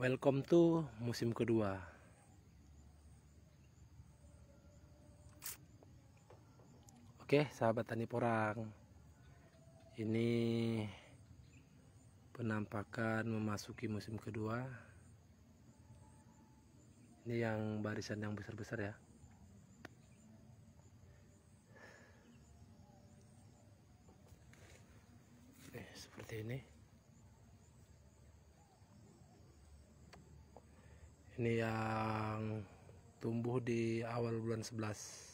Welcome to musim kedua. Oke, sahabat tani porang, ini penampakan memasuki musim kedua. Ini yang barisan yang besar-besar ya. Seperti ini. Ini yang tumbuh di awal bulan 11.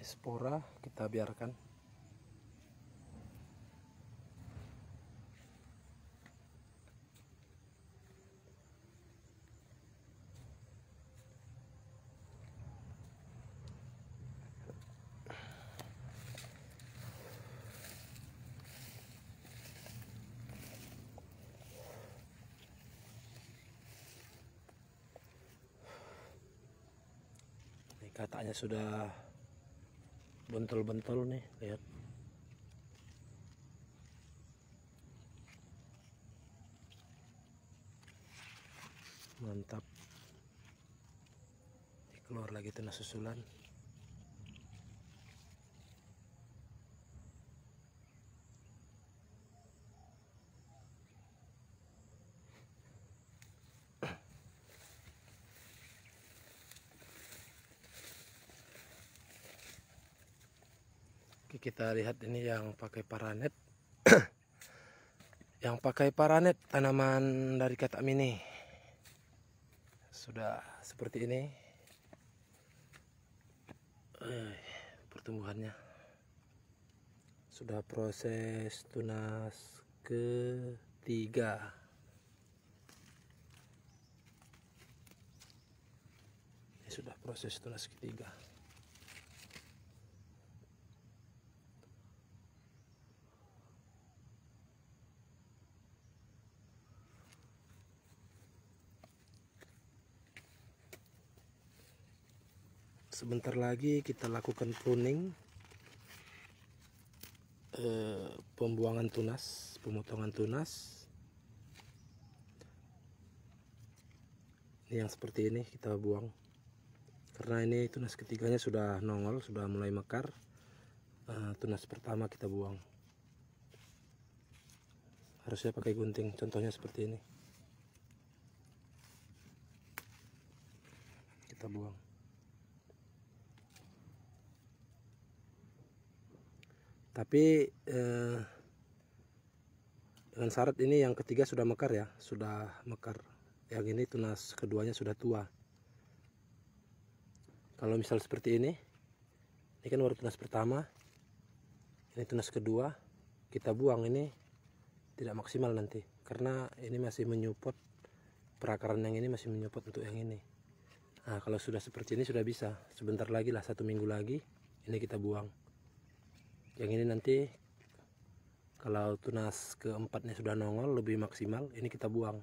Spora kita biarkan. Ini katanya sudah bentol-bentol nih, lihat. Mantap. Ini keluar lagi tunas susulan. Oke, kita lihat ini yang pakai paranet. Yang pakai paranet tanaman dari katak mini sudah seperti ini pertumbuhannya. Sudah proses tunas ketiga. Ini sudah proses tunas ketiga. Sebentar lagi kita lakukan pruning, pembuangan tunas, pemotongan tunas. Ini yang seperti ini kita buang, karena ini tunas ketiganya sudah nongol, sudah mulai mekar. Tunas pertama kita buang, harusnya pakai gunting, contohnya seperti ini. Kita buang. Tapi dengan syarat ini yang ketiga sudah mekar ya, sudah mekar. Yang ini tunas keduanya sudah tua. Kalau misal seperti ini kan baru tunas pertama, ini tunas kedua, kita buang, ini tidak maksimal nanti, karena ini masih menyupport, perakaran yang ini masih menyupport untuk yang ini. Nah, kalau sudah seperti ini sudah bisa, sebentar lagi lah, 1 minggu lagi ini kita buang. Yang ini nanti kalau tunas keempatnya sudah nongol lebih maksimal, ini kita buang.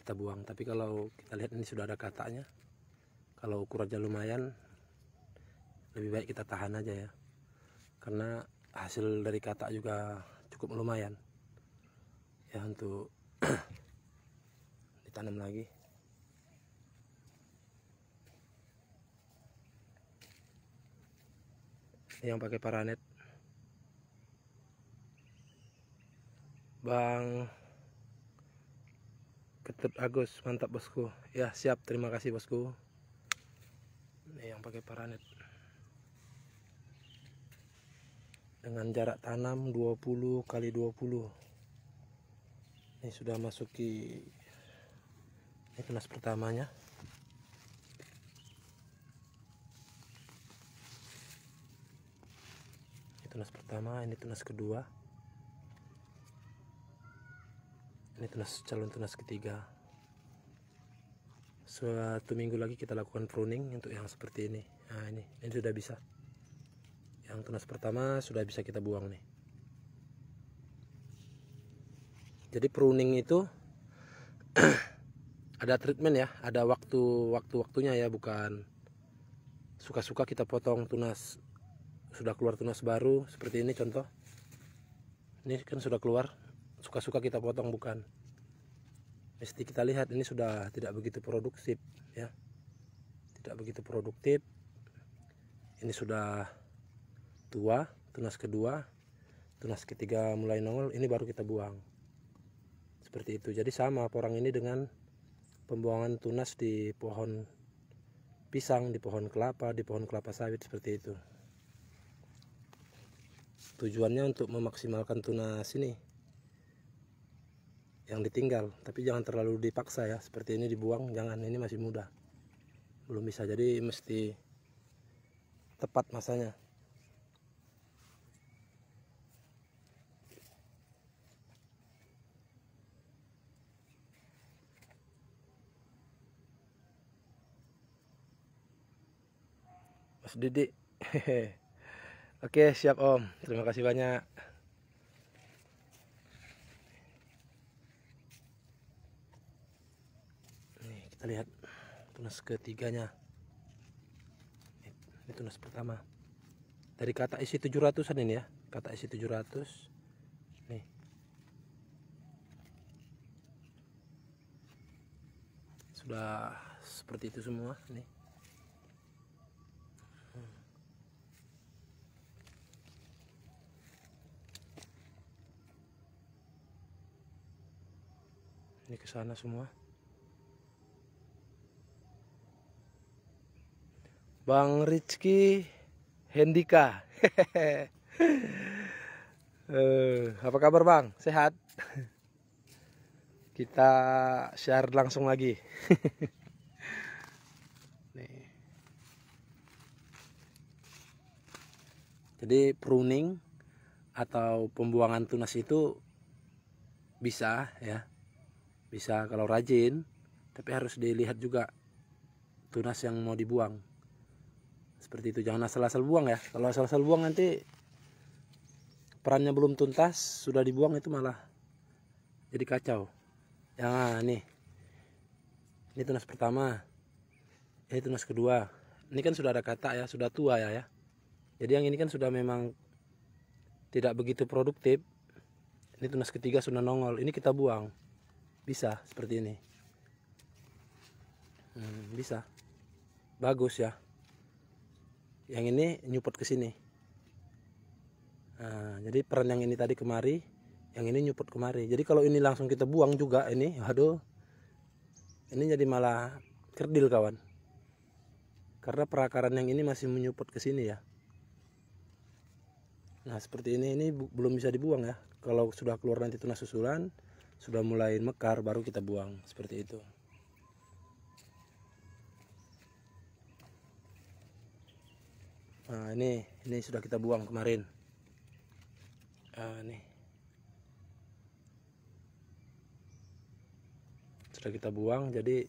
Kita buang. Tapi kalau kita lihat ini sudah ada kataknya, kalau ukurannya lumayan, lebih baik kita tahan aja ya, karena hasil dari katak juga cukup lumayan ya untuk ditanam lagi. Yang pakai paranet, Bang Ketut Agus, mantap bosku ya. Siap, terima kasih bosku. Ini yang pakai paranet dengan jarak tanam 20 kali 20. Ini sudah masuki, ini tunas pertamanya. Tunas pertama, ini tunas kedua, ini calon tunas ketiga. 1 minggu lagi kita lakukan pruning untuk yang seperti ini. Nah, ini sudah bisa Yang tunas pertama sudah bisa kita buang nih. Jadi pruning itu ada treatment ya, ada waktunya ya, bukan suka-suka kita potong tunas sudah keluar tunas baru seperti ini contoh. Ini kan sudah keluar, suka-suka kita potong, bukan. Mesti kita lihat ini sudah tidak begitu produktif ya. Tidak begitu produktif. Ini sudah tua, tunas kedua, tunas ketiga mulai nongol, ini baru kita buang. Seperti itu. Jadi sama porang ini dengan pembuangan tunas di pohon pisang, di pohon kelapa sawit, seperti itu. Tujuannya untuk memaksimalkan tunas ini yang ditinggal, tapi jangan terlalu dipaksa ya. Seperti ini dibuang, jangan, ini masih muda, belum bisa. Jadi mesti tepat masanya. Mas Didi. Oke, siap Om, terima kasih banyak. Nih, kita lihat tunas ketiganya. Ini tunas pertama. Dari kata isi 700-an ini ya, kata isi 700. Nih. Sudah seperti itu semua nih. Ini ke sana semua. Bang Rizky Hendika. Apa kabar Bang? Sehat? Kita share langsung lagi. Nih. Jadi pruning atau pembuangan tunas itu bisa ya, bisa kalau rajin, tapi harus dilihat juga tunas yang mau dibuang. Seperti itu, jangan asal-asal buang ya. Kalau asal-asal buang nanti perannya belum tuntas sudah dibuang, itu malah jadi kacau ya. Nih, ini tunas pertama, ini tunas kedua. Ini kan sudah ada kata ya, sudah tua ya. Jadi yang ini kan sudah memang tidak begitu produktif. Ini tunas ketiga sudah nongol, ini kita buang. Bisa seperti ini. Bisa, bagus ya. Yang ini nyupot ke sini. Nah, jadi peran yang ini tadi kemari, yang ini nyupot kemari. Jadi kalau ini langsung kita buang juga ini, waduh, ini jadi malah kerdil kawan. Karena perakaran yang ini masih menyupot ke sini ya. Nah seperti ini belum bisa dibuang ya. Kalau sudah keluar nanti tunas susulan, sudah mulai mekar, baru kita buang seperti itu. Nah ini sudah kita buang kemarin. Nih sudah kita buang, jadi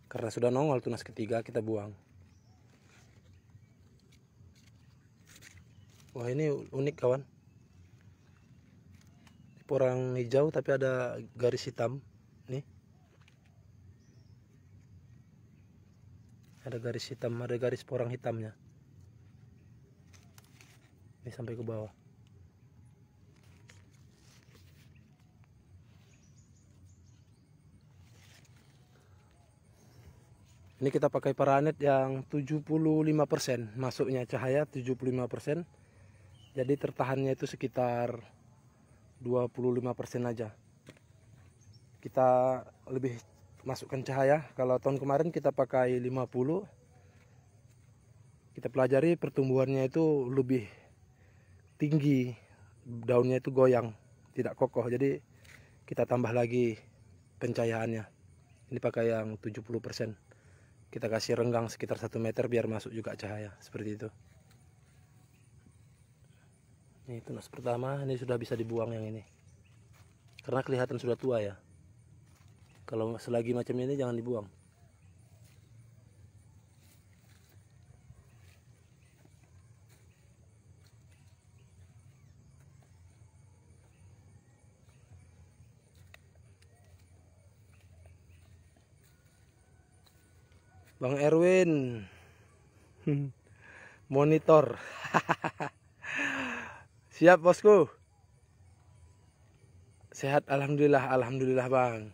karena sudah nongol tunas ketiga kita buang. Wah ini unik kawan, porang hijau tapi ada garis hitam nih, ada garis hitam, ada garis porang hitamnya ini sampai ke bawah. Ini kita pakai paranet yang 75%, masuknya cahaya 75%. Jadi tertahannya itu sekitar 25% aja. Kita lebih masukkan cahaya. Kalau tahun kemarin kita pakai 50. Kita pelajari pertumbuhannya itu lebih tinggi, daunnya itu goyang, tidak kokoh. Jadi kita tambah lagi pencahayaannya. Ini pakai yang 70%. Kita kasih renggang sekitar 1 meter biar masuk juga cahaya, seperti itu. Ini tunas pertama, ini sudah bisa dibuang yang ini. Karena kelihatan sudah tua ya. Kalau selagi macam ini jangan dibuang. Bang Erwin monitor. Siap bosku. Sehat alhamdulillah, alhamdulillah bang.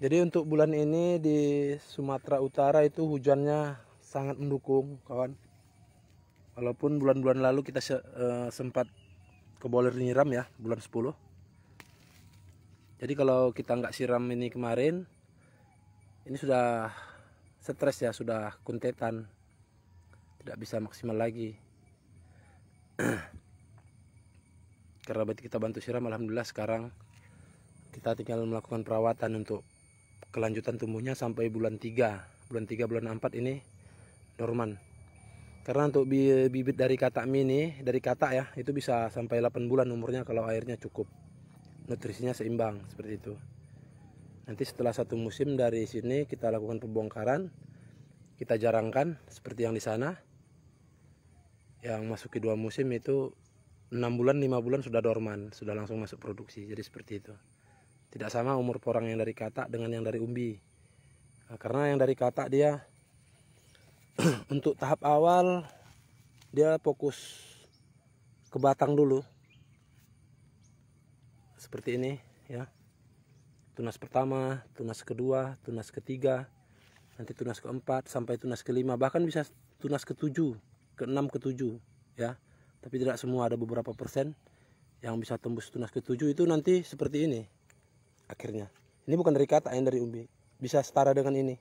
Jadi untuk bulan ini di Sumatera Utara itu hujannya sangat mendukung kawan. Walaupun bulan-bulan lalu kita sempat keboler nyiram ya, bulan 10. Jadi kalau kita nggak siram ini kemarin, ini sudah stres ya, sudah kuntetan, tidak bisa maksimal lagi. Karena berarti kita bantu siram, alhamdulillah sekarang kita tinggal melakukan perawatan untuk kelanjutan tumbuhnya sampai bulan 3, bulan 4 ini dorman. Karena untuk bibit dari katak mini, dari katak ya, itu bisa sampai 8 bulan umurnya kalau airnya cukup, nutrisinya seimbang seperti itu. Nanti setelah 1 musim dari sini kita lakukan pembongkaran, kita jarangkan seperti yang di sana. Yang masuki 2 musim itu 6 bulan 5 bulan sudah dorman, sudah langsung masuk produksi. Jadi seperti itu. Tidak sama umur porang yang dari katak dengan yang dari umbi. Nah, karena yang dari katak dia untuk tahap awal dia fokus ke batang dulu. Seperti ini ya. Tunas pertama, tunas kedua, tunas ketiga, nanti tunas keempat sampai tunas kelima, bahkan bisa tunas ke-7, ke-6, ke-7 ya. Tapi tidak semua, ada beberapa persen yang bisa tembus tunas ke-7 itu nanti seperti ini. Akhirnya ini bukan dari katak, yang dari umbi bisa setara dengan ini,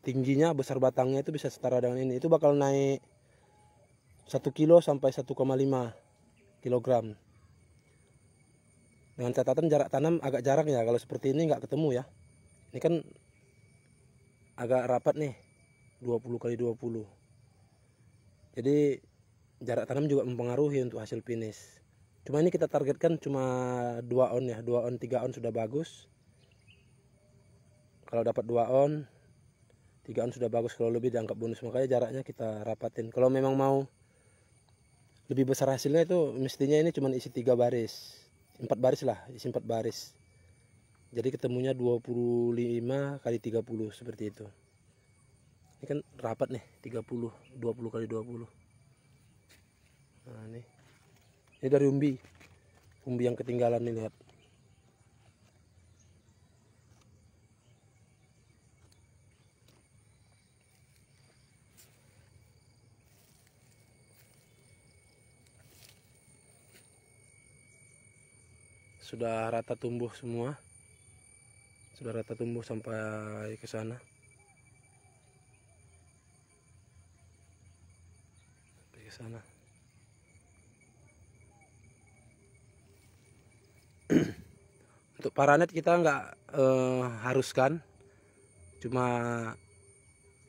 tingginya besar batangnya itu bisa setara dengan ini. Itu bakal naik 1 kilo sampai 1,5 kilogram. Dengan catatan jarak tanam agak jarang ya, kalau seperti ini nggak ketemu ya. Ini kan agak rapat nih, 20 kali 20. Jadi jarak tanam juga mempengaruhi untuk hasil finish. Cuma ini kita targetkan cuma 2 on ya, 2 on 3 on sudah bagus. Kalau dapat 2 on 3 on sudah bagus, kalau lebih dianggap bonus, makanya jaraknya kita rapatin. Kalau memang mau lebih besar hasilnya itu mestinya ini cuma isi 3 baris, 4 baris lah, isi 4 baris. Jadi ketemunya 25 kali 30 seperti itu. Ini kan rapat nih, 30, 20 kali 20. Nah ini dari umbi yang ketinggalan nih, lihat. Sudah rata tumbuh semua, sudah rata tumbuh sampai ke sana, sampai ke sana. Untuk paranet kita nggak haruskan, cuma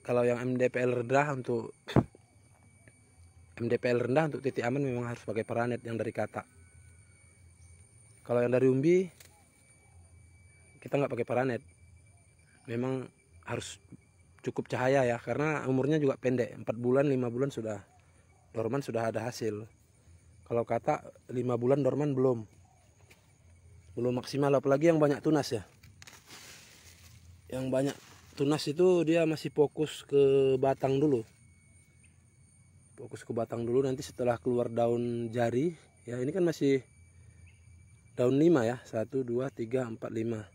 kalau yang MDPL rendah, untuk MDPL rendah untuk titik aman memang harus pakai paranet yang dari katak. Kalau yang dari umbi kita nggak pakai paranet, memang harus cukup cahaya ya, karena umurnya juga pendek, 4 bulan 5 bulan sudah dorman, sudah ada hasil. Kalau katak 5 bulan dorman belum maksimal, apalagi yang banyak tunas ya. Yang banyak tunas itu dia masih fokus ke batang dulu. Nanti setelah keluar daun jari ya, ini kan masih daun 5 ya, 1 2 3 4 5.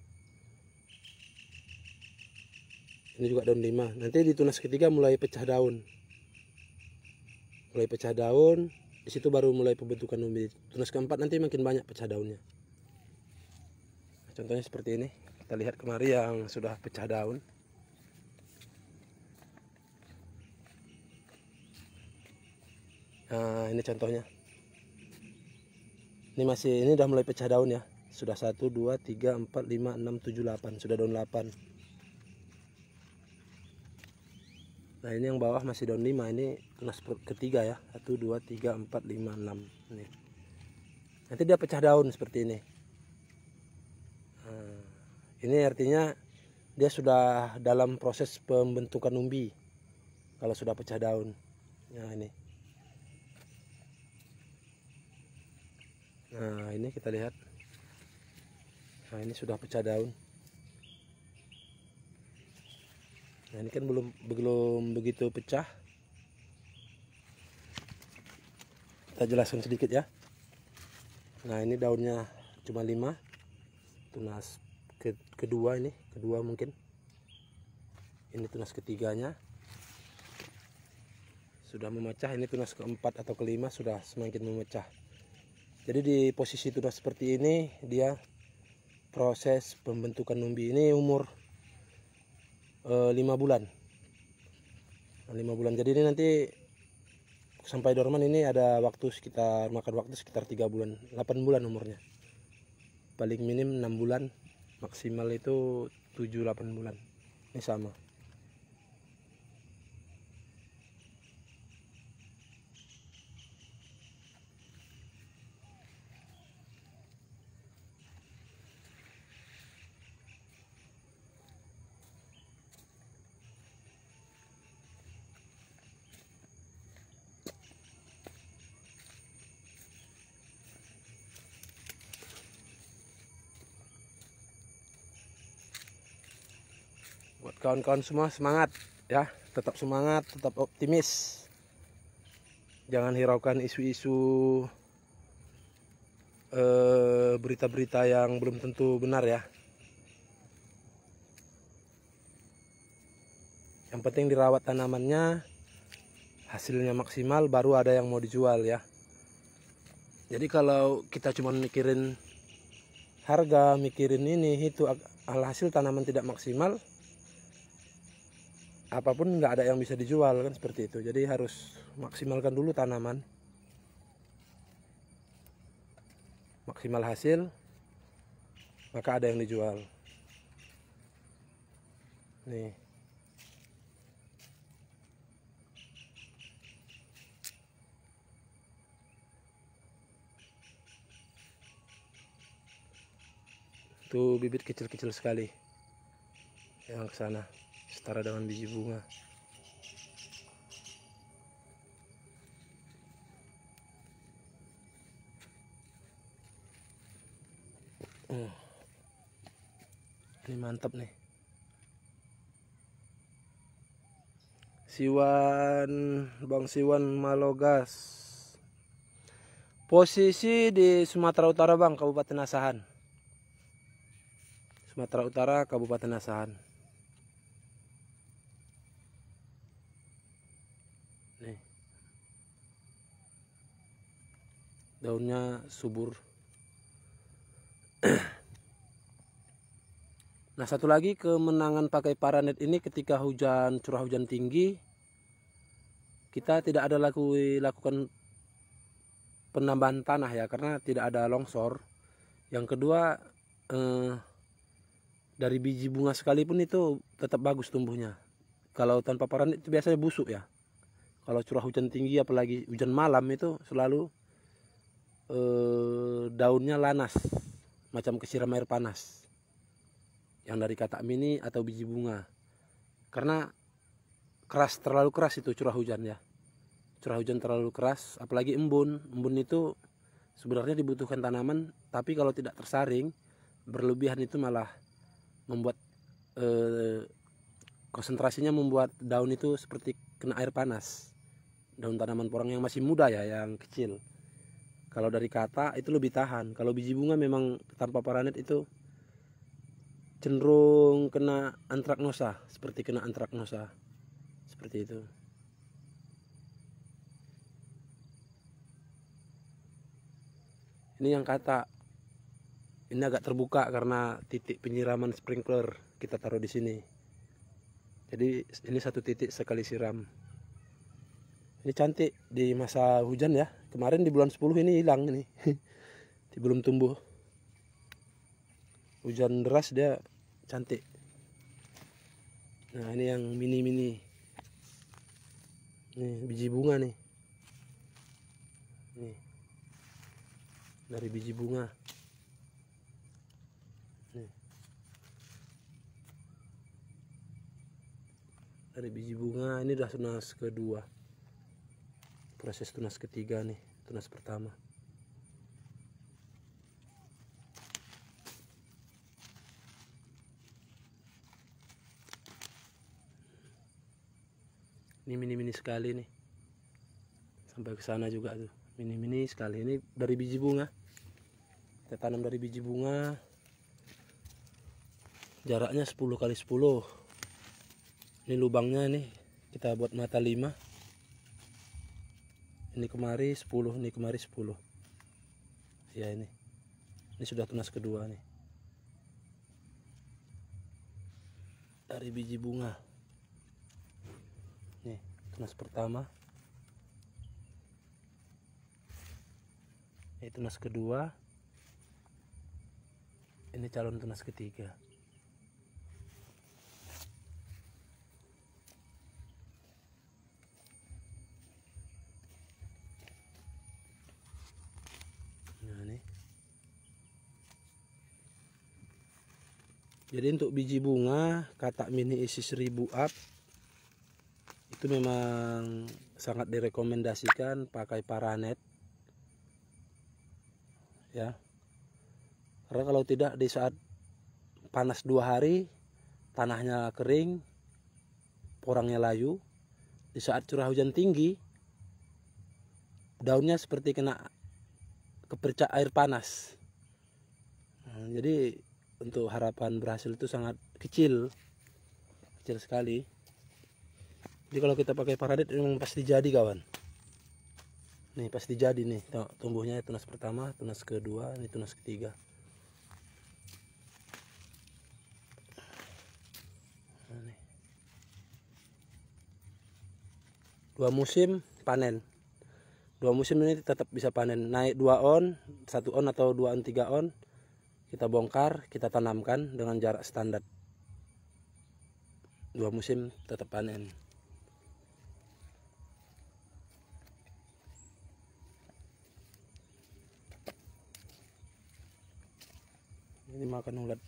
Ini juga daun 5. Nanti di tunas ketiga mulai pecah daun. Di situ baru mulai pembentukan umbi. Tunas keempat nanti makin banyak pecah daunnya. Contohnya seperti ini, kita lihat kemarin yang sudah pecah daun. Nah ini contohnya, ini udah mulai pecah daun ya, sudah 1 2 3 4 5 6 7 8, sudah daun 8. Nah ini yang bawah masih daun 5, ini tunas ketiga ya, 1 2 3 4 5 6 ini. Nanti dia pecah daun seperti ini. Nah, ini artinya dia sudah dalam proses pembentukan umbi kalau sudah pecah daun. Nah ini Nah ini kita lihat, nah ini sudah pecah daun. Nah ini kan belum begitu pecah. Kita jelaskan sedikit ya. Nah ini daunnya cuma 5. Tunas kedua ini, kedua mungkin. Ini tunas ketiganya sudah memecah. Ini tunas keempat atau kelima sudah semakin memecah. Jadi di posisi tunas seperti ini, dia proses pembentukan umbi ini umur 5 bulan. 5 bulan. Jadi ini nanti sampai dorman ini ada waktu sekitar, makan waktu sekitar 3 bulan, 8 bulan umurnya. Paling minim 6 bulan, maksimal itu 7-8 bulan. Ini sama. Buat kawan-kawan semua, semangat ya, tetap semangat, tetap optimis. Jangan hiraukan isu-isu berita-berita yang belum tentu benar ya. Yang penting dirawat tanamannya, hasilnya maksimal, baru ada yang mau dijual ya. Jadi kalau kita cuma mikirin harga, mikirin ini itu, alhasil tanaman tidak maksimal, apapun nggak ada yang bisa dijual kan, seperti itu. Jadi harus maksimalkan dulu tanaman, maksimal hasil, maka ada yang dijual. Nih tuh bibit kecil-kecil sekali yang ke sana, setara dengan biji bunga. Ini mantap nih. Siwan, Bang Siwan Malogas. Posisi di Sumatera Utara Bang, Kabupaten Asahan. Sumatera Utara, Kabupaten Asahan. Nih. Daunnya subur. Nah satu lagi kemenangan pakai paranet ini, ketika curah hujan tinggi, kita tidak ada lakukan penambahan tanah ya, karena tidak ada longsor. Yang kedua, dari biji bunga sekalipun itu tetap bagus tumbuhnya. Kalau tanpa paranet itu biasanya busuk ya. Kalau curah hujan tinggi, apalagi hujan malam, itu selalu daunnya lanas, macam kesiram air panas. Yang dari katak mini atau biji bunga, karena terlalu keras itu curah hujan ya. Curah hujan terlalu keras, apalagi embun itu sebenarnya dibutuhkan tanaman, tapi kalau tidak tersaring berlebihan itu malah membuat konsentrasinya, membuat daun itu seperti kena air panas. Daun tanaman porang yang masih muda ya, yang kecil. Kalau dari katak itu lebih tahan. Kalau biji bunga memang tanpa paranet itu cenderung kena antraknosa, seperti kena antraknosa, seperti itu. Ini yang katak, ini agak terbuka karena titik penyiraman sprinkler kita taruh di sini. Jadi ini satu titik sekali siram. Ini cantik di masa hujan ya. Kemarin di bulan 10 ini hilang ini. Belum tumbuh. Hujan deras dia cantik. Nah ini yang mini-mini. Nih biji bunga nih. Nih. Dari biji bunga. Nih. Dari biji bunga ini udah tunas kedua. Proses tunas ketiga nih, tunas pertama. Ini mini-mini sekali nih. Sampai ke sana juga tuh. Mini-mini sekali. Ini dari biji bunga. Kita tanam dari biji bunga. Jaraknya 10 kali 10. Ini lubangnya nih kita buat mata 5. Ini kemari 10, ini kemari 10. Ya ini. Ini sudah tunas kedua nih. Dari biji bunga. Nih, tunas pertama. Ini tunas kedua. Ini calon tunas ketiga. Nah, nih. Jadi untuk biji bunga katak mini isi 1000 up itu memang sangat direkomendasikan pakai paranet ya, karena kalau tidak di saat panas 2 hari tanahnya kering, porangnya layu, di saat curah hujan tinggi daunnya seperti kena kepercak air panas. Nah, jadi untuk harapan berhasil itu sangat kecil sekali. Jadi kalau kita pakai paranet memang pasti jadi kawan. Nih pasti jadi nih, tumbuhnya tunas pertama, tunas kedua, ini tunas ketiga. Nah, nih. 2 musim panen. 2 musim ini tetap bisa panen. Naik 2 on, 1 on atau 2 on 3 on. Kita bongkar, kita tanamkan dengan jarak standar. 2 musim tetap panen. Ini makan ulat.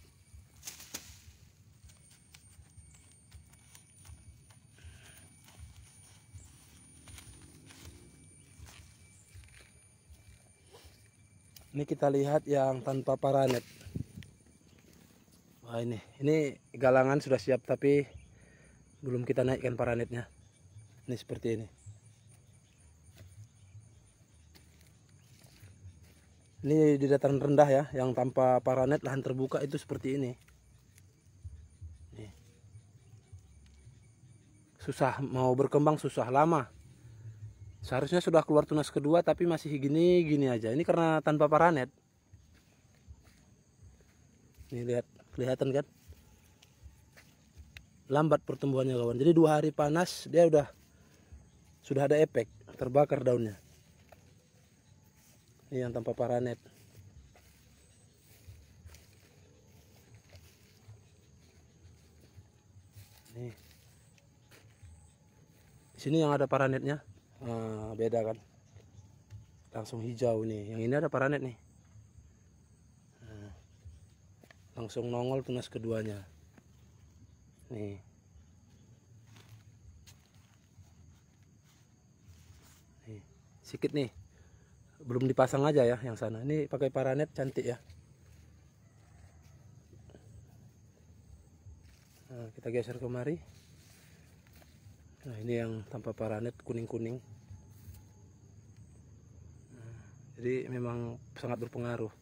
Ini kita lihat yang tanpa paranet. Wah ini galangan sudah siap tapi belum kita naikkan paranetnya. Ini seperti ini. Ini di dataran rendah ya, yang tanpa paranet lahan terbuka itu seperti ini. Nih. Susah mau berkembang, susah lama. Seharusnya sudah keluar tunas kedua tapi masih gini aja. Ini karena tanpa paranet. Nih lihat, kelihatan kan? Lambat pertumbuhannya kawan. Jadi 2 hari panas dia sudah ada efek, terbakar daunnya. Ini yang tanpa paranet. Nih. Di sini yang ada paranetnya. Nah, beda kan? Langsung hijau nih. Yang ini ada paranet nih. Nah, langsung nongol tunas keduanya. Nih. Nih, sedikit nih. Belum dipasang aja ya yang sana. Ini pakai paranet cantik ya. Nah, kita geser kemari. Nah, ini yang tanpa paranet kuning-kuning. Nah, jadi memang sangat berpengaruh.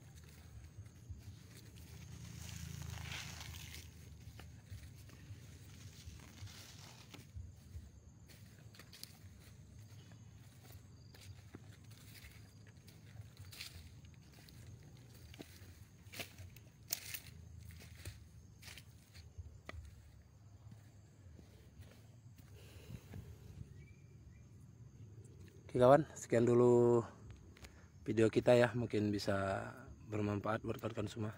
Oke kawan, sekian dulu video kita ya, mungkin bisa bermanfaat buat kalian semua.